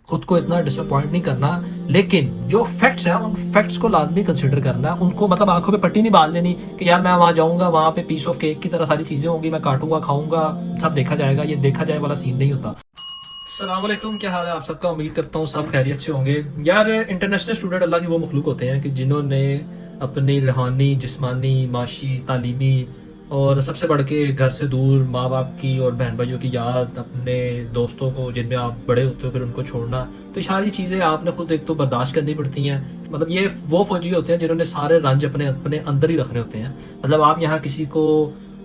खुद को इतना डिसअपॉइंट नहीं करना, लेकिन जो फैक्ट्स हैं उन फैक्ट्स को लाजमी कंसिडर करना है। उनको मतलब आंखों पे पट्टी नहीं बांध देनी कि यार मैं वहां जाऊंगा, वहां पे पीस ऑफ केक की तरह सारी चीजें होंगी, मैं काटूंगा खाऊंगा सब देखा जाएगा। ये देखा जाए वाला सीन नहीं होता। अस्सलाम वालेकुम, क्या हाल है आप सबका? उम्मीद करता हूँ सब खैरियत से होंगे। यार इंटरनेशनल स्टूडेंट अल्लाह के वो मखलूक होते हैं कि जिन्होंने अपनी रूहानी, जिस्मानी, माशी, तालीमी और सबसे बढ़ के घर से दूर माँ बाप की और बहन भाइयों की याद, अपने दोस्तों को जिनमें आप बड़े होते हो फिर उनको छोड़ना, तो ये सारी चीज़ें आपने खुद एक तो बर्दाश्त करनी पड़ती हैं। मतलब ये वो फौजी होते हैं जिन्होंने सारे रंज अपने अपने अंदर ही रखने होते हैं। मतलब आप यहाँ किसी को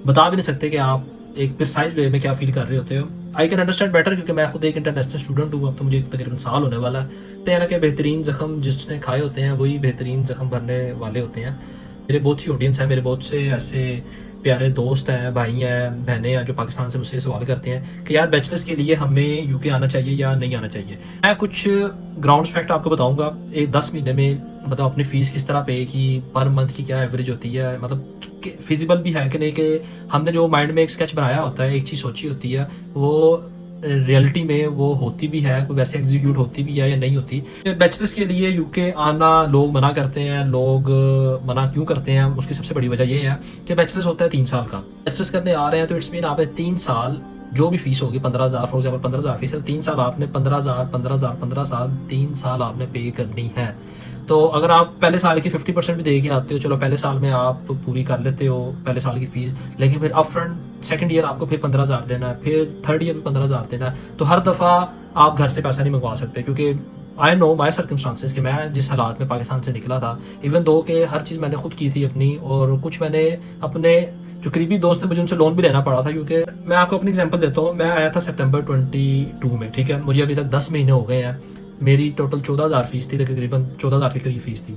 बता भी नहीं सकते कि आप एक प्रिसाइज वे में क्या फील कर रहे होते हो। आई कैन अंडरस्टैंड बेटर, क्योंकि मैं खुद एक इंटरनेशनल स्टूडेंट हूँ। अब तो मुझे तकरीबन साल होने वाला है। तो यानी कि बेहतरीन जख्म जिसने खाए होते हैं वही बेहतरीन जख्म भरने वाले होते हैं। मेरे बहुत सी ऑडियंस हैं, मेरे बहुत से ऐसे प्यारे दोस्त हैं, भाई हैं, बहनें हैं जो पाकिस्तान से मुझसे सवाल करते हैं कि यार बैचलर्स के लिए हमें यूके आना चाहिए या नहीं आना चाहिए। मैं कुछ ग्राउंड फैक्ट आपको बताऊंगा। एक 10 महीने में मतलब अपनी फीस किस तरह पे की, पर मंथ की क्या एवरेज होती है, मतलब फिजिबल भी है कि नहीं, कि हमने जो माइंड में एक स्केच बनाया होता है, एक चीज़ सोची होती है, वो रियलिटी में वो होती भी है, कोई वैसे एग्जीक्यूट होती भी है या नहीं होती। बैचलर्स के लिए यूके आना लोग मना करते हैं। लोग मना क्यों करते हैं, उसकी सबसे बड़ी वजह ये है कि बैचलर्स होता है 3 साल का। बैचलर्स करने आ रहे हैं तो इट्स मीन आपने 3 साल जो भी फीस होगी 15,000 फॉर एग्जाम्पल 15,000 फीस है, 3 साल आपने 15,000 15 साल 3 साल आपने पे करनी है। तो अगर आप पहले साल की 50% भी दे के आते हो, चलो पहले साल में आप तो पूरी कर लेते हो पहले साल की फीस, लेकिन फिर अप फ्रंट सेकेंड ईयर आपको फिर 15,000 देना है, फिर थर्ड ईयर में 15,000 देना है। तो हर दफ़ा आप घर से पैसा नहीं मंगवा सकते, क्योंकि आई नो माई सर्कमस्टांसिस कि मैं जिस हालात में पाकिस्तान से निकला था, इवन दो कि हर चीज़ मैंने खुद की थी अपनी, और कुछ मैंने अपने जो करीबी दोस्त थे मुझे उनसे लोन भी लेना पड़ा था। क्योंकि मैं आपको अपनी एग्जांपल देता हूँ, मैं आया था सितंबर 22 में, ठीक है, मुझे अभी तक 10 महीने हो गए हैं। मेरी टोटल 14,000 फीस थी, तकरीबन 14,000 के करीब फीस थी।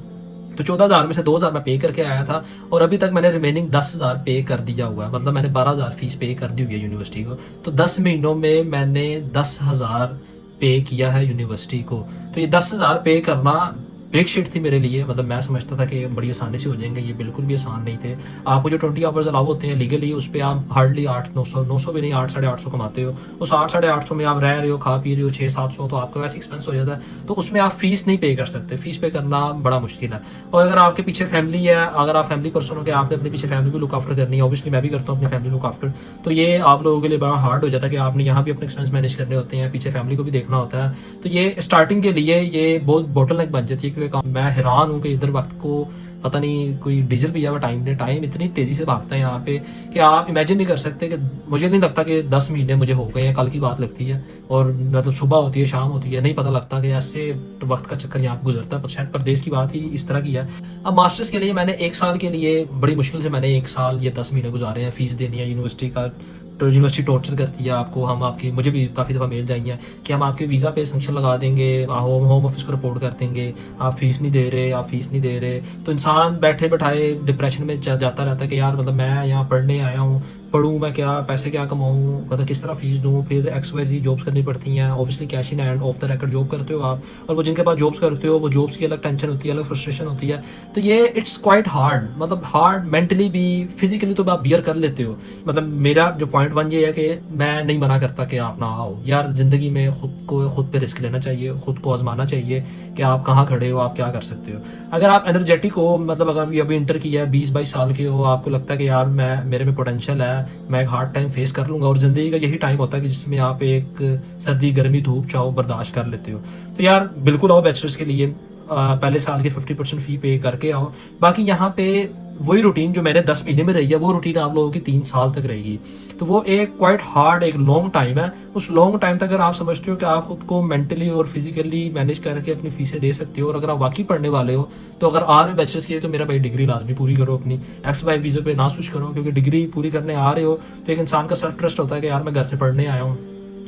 तो 14,000 में से 2,000 मैं पे करके आया था, और अभी तक मैंने रिमेनिंग 10,000 पे कर दिया हुआ है। मतलब मैंने 12,000 फीस पे कर दी हुई है यूनिवर्सिटी को। तो 10 महीनों में मैंने 10,000 पे किया है यूनिवर्सिटी को। तो ये 10,000 पे करना बिग शिट थी मेरे लिए। मतलब मैं समझता था कि बड़ी आसानी से हो जाएंगे, ये बिल्कुल भी आसान नहीं थे। आपको जो 20 आवर्स अलाउ होते हैं लीगली, उस पर आप हार्डली 800-900 भी नहीं, 800-850 कमाते हो। उस 800-850 में आप रह रहे हो, खा पी रहे हो, 600-700 तो आपका वैसे एक्सपेंस हो जाता है। तो उसमें आप फीस नहीं पे कर सकते, फीस पे करना बड़ा मुश्किल है। और अगर आपके पीछे फैमिली है, अगर आप फैमिली पर्सन हो कि आपने अपने पीछे फैमिली भी लुक आफ्टर करनी है, ऑब्वियसली मैं भी करता हूँ अपनी फैमिली लुक आफ्टर, तो ये आप लोगों के लिए बड़ा हार्ड हो जाता है कि आपने यहाँ भी अपने एक्सपेंस मैनेज करने होते हैं, पीछे फैमिली को भी देखना होता है। तो ये स्टार्टिंग के लिए ये बहुत बोटलनेक बन जाती है, क्योंकि मैं हैरान हूँ कि इधर वक्त को पता नहीं कोई डीजल भी है, टाइम इतनी तेजी से भागता है यहाँ पे कि आप इमेजिन नहीं कर सकते। कि मुझे नहीं लगता कि 10 महीने मुझे हो गए हैं, कल की बात लगती है। और मतलब सुबह होती है, शाम होती है, नहीं पता लगता कि ऐसे वक्त का चक्कर यहाँ पे गुजरता है। शायद प्रदेश की बात ही इस तरह की है। अब मास्टर्स के लिए मैंने 1 साल के लिए बड़ी मुश्किल से मैंने 1 साल ये 10 महीने गुजारे हैं। फीस देनी है यूनिवर्सिटी का, तो यूनिवर्सिटी टॉर्चर करती है आपको। हम आपकी, मुझे भी काफ़ी दफ़ा मेल जाएंगे कि हम आपके वीज़ा पे संक्शन लगा देंगे, होम ऑफिस को रिपोर्ट कर देंगे, आप फीस नहीं दे रहे, आप फीस नहीं दे रहे। तो इंसान बैठे बैठाए डिप्रेशन में जाता रहता है कि यार मतलब मैं यहाँ पढ़ने आया हूँ, पढ़ूँ मैं क्या, पैसे क्या कमाऊँ, मतलब किस तरह फीस दूँ। फिर XYZ जॉब्स करनी पड़ती हैं, obviously cash in hand of the record job करते हो आप। और वो जिनके पास जॉब्स करते हो वो जॉब्स की अलग टेंशन होती है, अलग फ्रस्ट्रेशन होती है। तो ये इट्स क्वाइट हार्ड, मतलब हार्ड मेंटली भी, फिजिकली तो आप बियर कर लेते हो। मतलब मेरा जो पॉइंट 1 ये है कि मैं नहीं मना करता कि आप ना आओ। यार जिंदगी में खुद पे रिस्क लेना चाहिए, खुद को आजमाना चाहिए कि आप कहाँ खड़े हो, आप क्या कर सकते हो। अगर आप एनर्जेटिक हो, मतलब अगर अभी इंटर किया है, 20-22 साल के हो, आपको लगता है कि यार मेरे में पोटेंशियल है, मैं एक हार्ड टाइम फेस कर लूंगा। और जिंदगी का यही टाइम होता है कि जिसमें आप एक सर्दी गर्मी धूप चाहो बर्दाश्त कर लेते हो। तो यार बिल्कुल आओ बैचलर्स के लिए, पहले साल के 50% फी पे करके आओ। बाकी यहाँ पे वही रूटीन जो मैंने 10 महीने में रही है, वो रूटीन आप लोगों की 3 साल तक रहेगी। तो वो एक क्वाइट हार्ड, एक लॉन्ग टाइम है। उस लॉन्ग टाइम तक अगर आप समझते हो कि आप खुद को मेंटली और फिजिकली मैनेज करके अपनी फीसें दे सकते हो, और अगर आप वाकई पढ़ने वाले हो, तो अगर आ रहे हो बैचलर्स की, तो मेरा भाई डिग्री लाजमी पूरी करो अपनी। XY वीज़े पे ना स्विच करो, क्योंकि डिग्री पूरी करने आ रहे हो तो एक इंसान का सेल्फ ट्रस्ट होता है कि यार मैं घर से पढ़ने आया हूँ,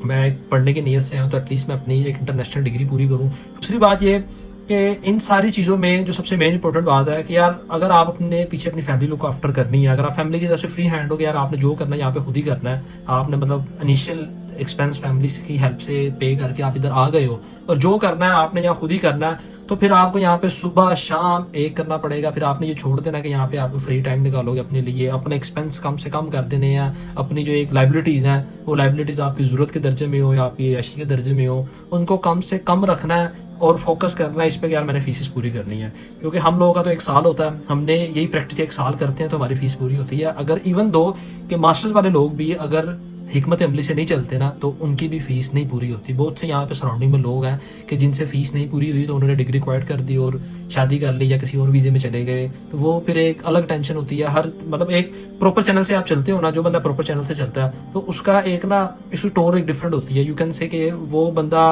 मैं पढ़ने की नीयत से आया हूँ, तो एटलीस्ट मैं अपनी एक इंटरनेशनल डिग्री पूरी करूँ। दूसरी बात ये कि इन सारी चीज़ों में जो सबसे मेन इंपॉर्टेंट बात है कि यार अगर आप अपने पीछे अपनी फैमिली लुक आफ्टर करनी है, अगर आप फैमिली की तरफ से फ्री हैंड हो कि यार आपने जो करना है यहाँ पे खुद ही करना है, आपने मतलब इनिशियल एक्सपेंस फैमिली की हेल्प से पे करके आप इधर आ गए हो और जो करना है आपने यहाँ खुद ही करना है, तो फिर आपको यहाँ पे सुबह शाम एक करना पड़ेगा। फिर आपने ये छोड़ देना कि यहाँ पे आपको फ्री टाइम निकालोगे अपने लिए, अपने एक्सपेंस कम से कम कर देने हैं। अपनी जो एक लाइबिलिटीज़ हैं वो लाइबिलिटीज़ आपकी ज़रूरत के दर्जे में हो या आपकी ऐशी के दर्जे में हो, उनको कम से कम रखना है और फोकस करना है इस पर कि यार मैंने फीस पूरी करनी है। क्योंकि हम लोगों का तो 1 साल होता है, हमने यही प्रैक्टिस 1 साल करते हैं तो हमारी फीस पूरी होती है। अगर इवन दो कि मास्टर्स वाले लोग भी अगर हिकमत अमली से नहीं चलते ना तो उनकी भी फीस नहीं पूरी होती। बहुत से यहाँ पे सराउंडिंग में लोग हैं कि जिनसे फीस नहीं पूरी हुई तो उन्होंने डिग्री क्वाइट कर दी और शादी कर ली या किसी और वीज़े में चले गए, तो वो फिर एक अलग टेंशन होती है। हर मतलब एक प्रॉपर चैनल से आप चलते हो ना, जो बंदा प्रॉपर चैनल से चलता है तो उसका एक ना इसकी टोर एक डिफरेंट होती है। यू कैन से कि वो बंदा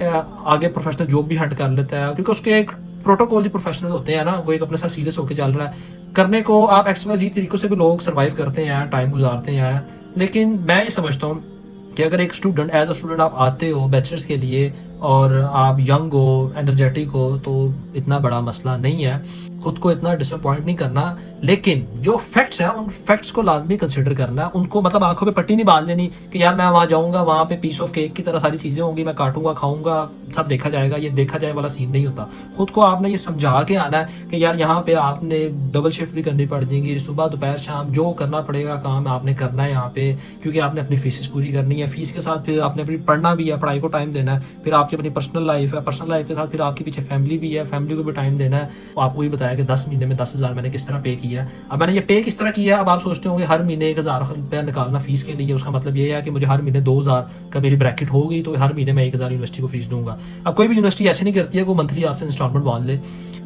आगे प्रोफेशनल जॉब भी हंट कर लेता है क्योंकि उसके एक प्रोटोकॉल जो प्रोफेशनल होते हैं ना, वो एक अपने साथ सीरियस होकर चल रहा है। करने को आप एक्सवाइज़ेड तरीकों से भी लोग सर्वाइव करते हैं, टाइम गुजारते हैं। लेकिन मैं ये समझता हूँ कि अगर एक स्टूडेंट एज अ स्टूडेंट आप आते हो बैचलर्स के लिए और आप यंग हो, एनर्जेटिक हो, तो इतना बड़ा मसला नहीं है, खुद को इतना डिसअपॉइंट नहीं करना। लेकिन जो फैक्ट्स हैं उन फैक्ट्स को लाजमी कंसिडर करना है। उनको मतलब आंखों पे पट्टी नहीं बांध देनी कि यार मैं वहाँ जाऊँगा, वहाँ पे पीस ऑफ केक की तरह सारी चीज़ें होंगी, मैं काटूंगा खाऊंगा सब देखा जाएगा। ये देखा जाए वाला सीन नहीं होता। खुद को आपने ये समझा के आना है कि यार यहाँ पे आपने डबल शिफ्ट भी करनी पड़ जाएगी, सुबह दोपहर शाम जो करना पड़ेगा काम आपने करना है यहाँ पे, क्योंकि आपने अपनी फीस पूरी करनी है। फीस के साथ फिर आपने अपनी पढ़ना भी है, पढ़ाई को टाइम देना है। फिर आपकी अपनी पर्सनल लाइफ है, पर्सनल लाइफ के साथ फिर आपके पीछे फैमिली भी है, फैमिली को भी टाइम देना है। आपको ये बताया कि 10 महीने में 10,000 मैंने किस तरह पे किया। अब मैंने ये पे किस तरह किया, अब आप सोचते होंगे हर महीने 1,000 रुपया निकालना फीस के लिए, उसका मतलब ये है कि मुझे हर महीने 2,000 का मेरी ब्रैकेट होगी तो हर महीने मैं 1,000 यूनिवर्सिटी को फीस दूंगा। अब कोई भी यूनिवर्सिटी ऐसे नहीं करती है वो मंथली आपसे इंस्टॉलमेंट बांध ले।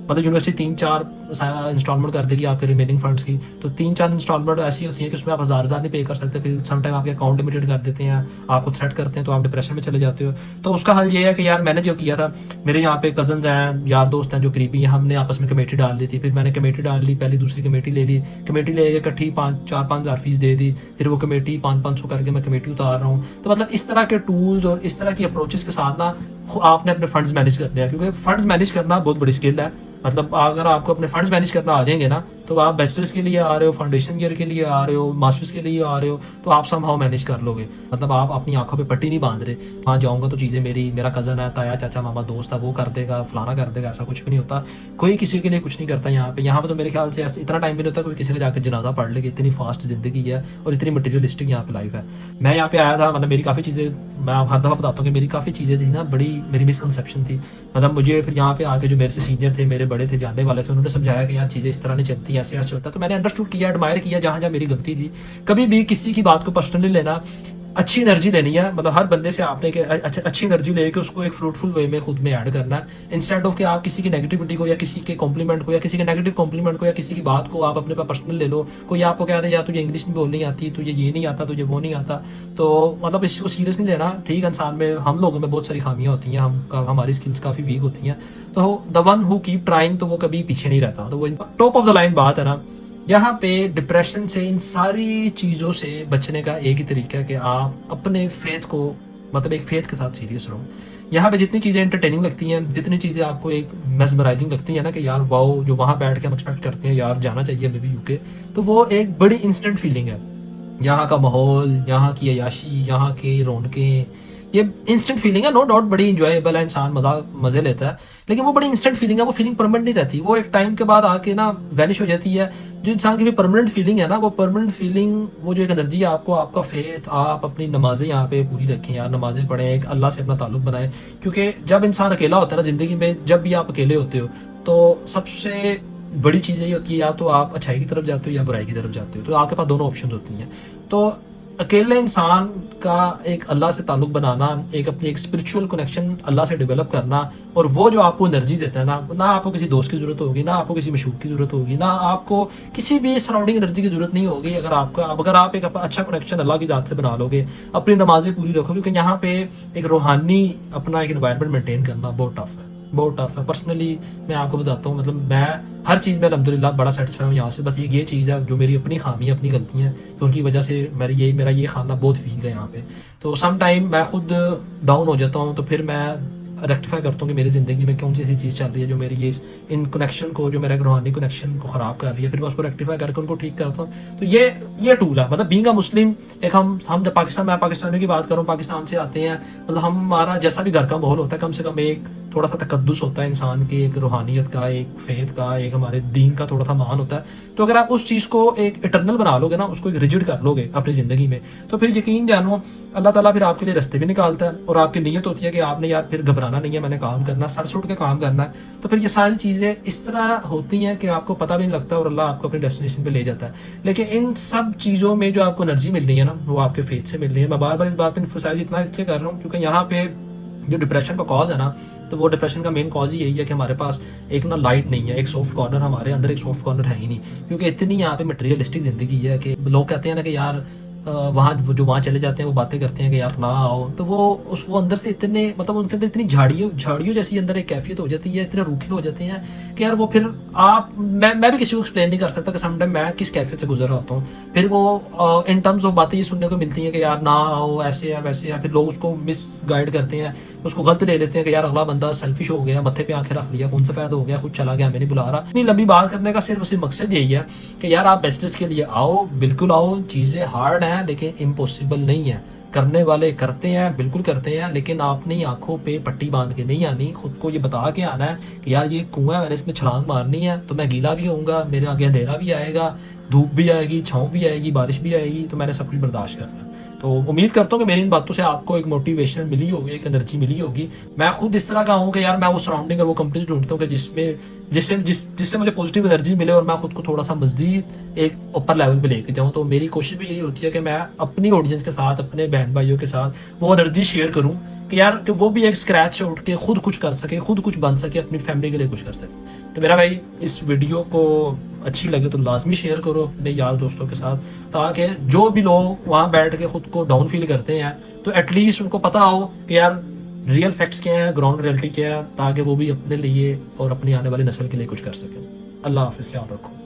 मतलब यूनिवर्सिटी 3-4 इंस्टॉलमेंट कर देगी आपके रिमेनिंग फंड्स की, तो 3-4 इंस्टॉलमेंट ऐसी होती है कि उसमें आप 1,000 नहीं पे कर सकते। फिर समटाइम आपके अकाउंट लिमिटेड कर देते हैं, आपको थ्रेट करते हैं, तो आप डिप्रेशन में चले जाते हो। तो उसका हल ये है कि यार मैंने जो किया था, मेरे यहाँ पे कजन हैं, यार दोस्त हैं जो करीबी हैं, हमने आपस में कमेटी डाल ली थी। फिर मैंने कमेटी डाल ली, पहली दूसरी कमेटी ले ली, कमेटी ले इकट्ठी 4-5 हज़ार फीस दे दी। फिर वो कमेटी 500-500 करके मैं कमेटी उतार रहा हूँ। तो मतलब इस तरह के टूल्स और इस तरह की अप्रोचेस के साथ ना आपने अपने फंड्स मैनेज करने हैं, क्योंकि फंड्स मैनेज करना बहुत बड़ी स्किल है। मतलब अगर आपको अपने फंड्स मैनेज करना आ जाएंगे ना, तो आप बैचलर्स के लिए आ रहे हो, फाउंडेशन ईयर के लिए आ रहे हो, मास्टर्स के लिए आ रहे हो, तो आप समहाउ मैनेज कर लोगे। मतलब आप अपनी आंखों पे पट्टी नहीं बांध रहे, वहाँ जाऊँगा तो चीज़ें मेरा कज़न है, ताया चाचा मामा दोस्त है वो कर देगा, फलाना कर देगा, ऐसा कुछ भी नहीं होता। कोई किसी के लिए कुछ नहीं करता यहाँ पे तो मेरे ख्याल से इतना टाइम भी नहीं होता कोई किसी का जाकर जनाजा पढ़ लेगा। इतनी फास्ट जिंदगी है और इतनी मटीरियलिस्टिक यहाँ पे लाइफ है। मैं यहाँ पे आया था, मतलब मेरी काफ़ी चीज़ें, मैं हर दफ़ा बताता हूँ कि मेरी काफ़ी चीज़ें थी ना, बड़ी मेरी मिसकंसेप्शन थी। मतलब मुझे फिर यहाँ पे आके जो मेरे से सीनियर थे, मेरे बड़े थे, जानने वाले थे, उन्होंने समझाया कि यार चीज़ें इस तरह नहीं चलती, ऐसे ऐसे होता है। तो मैंने अंडरस्टूड किया, एडमायर किया जहाँ जहाँ मेरी गलती थी। कभी भी किसी की बात को पर्सनली लेना, अच्छी एनर्जी लेनी है। मतलब हर बंदे से आपने अच्छी एनर्जी लेके उसको एक फ्रूटफुल वे में खुद में ऐड करना है, इंस्टेड ऑफ कि आप किसी की नेगेटिविटी को या किसी के कॉम्प्लीमेंट को या किसी के नेगेटिव कॉम्प्लीमेंट को या किसी की बात को आप अपने पास पर्सनल ले लो। कोई आपको कहता है यार तुझे इंग्लिश नहीं बोलनी आती, तुझे ये नहीं आता, तुझे वो नहीं आता, तो मतलब इसको सीरियस नहीं लेना। ठीक, इंसान में, हम लोगों में बहुत सारी खामियां होती हैं, हमारी स्किल्स काफ़ी वीक होती हैं, तो the one who keep trying, तो वो कभी पीछे नहीं रहता। तो वो टॉप ऑफ द लाइन बात है ना। यहाँ पे डिप्रेशन से, इन सारी चीज़ों से बचने का एक ही तरीका है कि आप अपने फेथ को, मतलब एक फेथ के साथ सीरियस रहो। यहाँ पे जितनी चीज़ें एंटरटेनिंग लगती हैं, जितनी चीज़ें आपको एक मेस्मराइजिंग लगती है ना कि यार वाओ, जो वहाँ बैठ के हम एक्सपेक्ट करते हैं यार जाना चाहिए हमें भी यूके, तो वो एक बड़ी इंस्टेंट फीलिंग है। यहाँ का माहौल, यहाँ की अयाशी, यहाँ के रौनकें, ये इंस्टेंट फीलिंग है, नो डाउट बड़ी इंजॉयबल है, इंसान मजे लेता है, लेकिन वो बड़ी इंस्टेंट फीलिंग है। वो फीलिंग परमानेंट नहीं रहती, वो एक टाइम के बाद आके ना वैनिश हो जाती है। जो इंसान की भी परमानेंट फीलिंग है ना, वो परमानेंट फीलिंग, वो जो एक एनर्जी है आपको, आपका फेथ, आप अपनी नमाजें यहाँ पे पूरी रखें यार, नमाजें पढ़ें, एक अल्लाह से अपना ताल्लुक बनाएं। क्योंकि जब इंसान अकेला होता है ना जिंदगी में, जब भी आप अकेले होते हो, तो सबसे बड़ी चीज़ यही होती है, या तो आप अच्छाई की तरफ जाते हो या बुराई की तरफ जाते हो। तो आपके पास दोनों ऑप्शन होती हैं। तो अकेले इंसान का एक अल्लाह से ताल्लुक बनाना, एक अपनी एक स्पिरिचुअल कनेक्शन अल्लाह से डेवलप करना, और वो जो आपको एनर्जी देता है ना आपको किसी दोस्त की जरूरत होगी, ना आपको किसी मशहूर की जरूरत होगी, ना आपको किसी भी सराउंडिंग एनर्जी की जरूरत नहीं होगी। अगर आप एक अच्छा कनेक्शन अल्लाह की जात से बना लोगे, अपनी नमाजें पूरी रखोगे, क्योंकि यहाँ पे एक रूहानी अपना एक एनवायरनमेंट मेंटेन करना बहुत टफ है, बहुत टफ है। पर्सनली मैं आपको बताता हूँ, मतलब मैं हर चीज़ में अल्हम्दुलिल्लाह बड़ा सेटिस्फाई हूँ यहाँ से। बस ये चीज़ है जो मेरी अपनी खामी है, अपनी गलती है, तो उनकी वजह से मेरा ये खाना बहुत वीक है यहाँ पे। तो सम टाइम मैं खुद डाउन हो जाता हूँ, तो फिर मैं रेक्टिफाई करता हूँ कि मेरी ज़िंदगी में कौन सी ऐसी चीज़ चल रही है जो मेरी ये इन कनेक्शन को, जो मेरा रूहानी कनेक्शन को ख़राब कर रही है, फिर मैं उसको रेक्टिफाई करके उनको ठीक करता हूँ। तो ये टूल है। मतलब बीइंग अ मुस्लिम, एक हम जब पाकिस्तान, मैं पाकिस्तानियों की बात करूँ, पाकिस्तान से आते हैं, मतलब हमारा जैसा भी घर का माहौल होता है, कम से कम एक थोड़ा सा तकद्दुस होता है इंसान की, एक रूहानियत का, एक फेथ का, एक हमारे दीन का थोड़ा सा मान होता है। तो अगर आप उस चीज़ को एक इटर्नल बना लोगे ना, उसको एक रिजिड कर लोगे अपनी ज़िंदगी में, तो फिर यकीन जानो अल्लाह ताला फिर आपके लिए रास्ते भी निकालता है। और आपकी नीयत होती है कि आपने यार फिर घबराना नहीं है, मैंने काम करना, सर सुट के काम करना है। तो फिर ये सारी चीज़ें इस तरह होती हैं कि आपको पता भी नहीं लगता और अल्लाह आपको अपनी डेस्टिनेशन पे ले जाता है। लेकिन इन सब चीज़ों में जो आपको एनर्जी मिल रही है ना, वो आपके फेथ से मिल रही है। मैं बार बार इस बात पर इम्फसाइज इतना इसलिए कर रहा हूँ क्योंकि यहाँ पे जो डिप्रेशन का कॉज है ना, तो वो डिप्रेशन का मेन कॉज ही यही है कि हमारे पास एक ना लाइट नहीं है, एक सॉफ्ट कॉर्नर, हमारे अंदर एक सॉफ्ट कॉर्नर है ही नहीं। क्योंकि इतनी यहाँ पे मटेरियलिस्टिक जिंदगी है कि लोग कहते हैं ना कि यार वहाँ जो वहाँ चले जाते हैं वो बातें करते हैं कि यार ना आओ, तो वो अंदर से इतने, मतलब उनके अंदर इतनी झाड़ियों जैसी अंदर एक कैफियत हो जाती है, इतने रूखे हो जाते हैं कि यार वो फिर मैं भी किसी को एक्सप्लेन नहीं कर सकता कि समटाइम मैं किस कैफियत से गुजर रहा होता हूँ। फिर वो इन टर्म्स ऑफ बातें ये सुनने को मिलती हैं कि यार ना आओ, ऐसे है वैसे है। फिर लोग उसको मिस गाइड करते हैं, उसको गलत ले लेते हैं कि यार अगला बंदा सेल्फिश हो गया, मत्थे पे आंखें रख लिया, खून सफेद हो गया, खुद चला गया, हमें नहीं बुला रहा। इतनी लंबी बात करने का सिर्फ मकसद यही है कि यार आप बिजनेस के लिए आओ, बिल्कुल आओ। चीज़ें हार्ड हैं लेकिन इम्पॉसिबल नहीं है। करने वाले करते हैं, बिल्कुल करते हैं, लेकिन आपने आंखों पे पट्टी बांध के नहीं आनी। खुद को ये बता के आना है कि यार ये कुआं है, मैंने इसमें छलांग मारनी है, तो मैं गीला भी होऊंगा, मेरे आगे अंधेरा भी आएगा, धूप भी आएगी, छाँव भी आएगी, बारिश भी आएगी, तो मैंने सब कुछ बर्दाश्त करना है। तो उम्मीद करता हूँ कि मेरी इन बातों से आपको एक मोटिवेशन मिली होगी, एक एनर्जी मिली होगी। मैं खुद इस तरह का हूँ कि यार मैं वो सराउंडिंग और वो कंपनीज ढूंढता हूँ कि जिससे मुझे पॉजिटिव एनर्जी मिले और मैं खुद को थोड़ा सा मजीद एक ऊपर लेवल पे लेके जाऊँ। तो मेरी कोशिश भी यही होती है कि मैं अपनी ऑडियंस के साथ, अपने बहन भाइयों के साथ वो एनर्जी शेयर करूँ कि यार कि वो भी एक स्क्रैच से उठ के खुद कुछ कर सके, खुद कुछ बन सके, अपनी फैमिली के लिए कुछ कर सके। तो मेरा भाई, इस वीडियो को अच्छी लगे तो लाजमी शेयर करो अपने यार दोस्तों के साथ, ताकि जो भी लोग वहाँ बैठ के खुद को डाउन फील करते हैं तो एटलीस्ट उनको पता हो कि यार रियल फैक्ट्स क्या है, ग्राउंड रियलिटी क्या है, ताकि वो भी अपने लिए और अपनी आने वाली नस्ल के लिए कुछ कर सकें। अल्लाह हाफिज़, ख्याल रखो।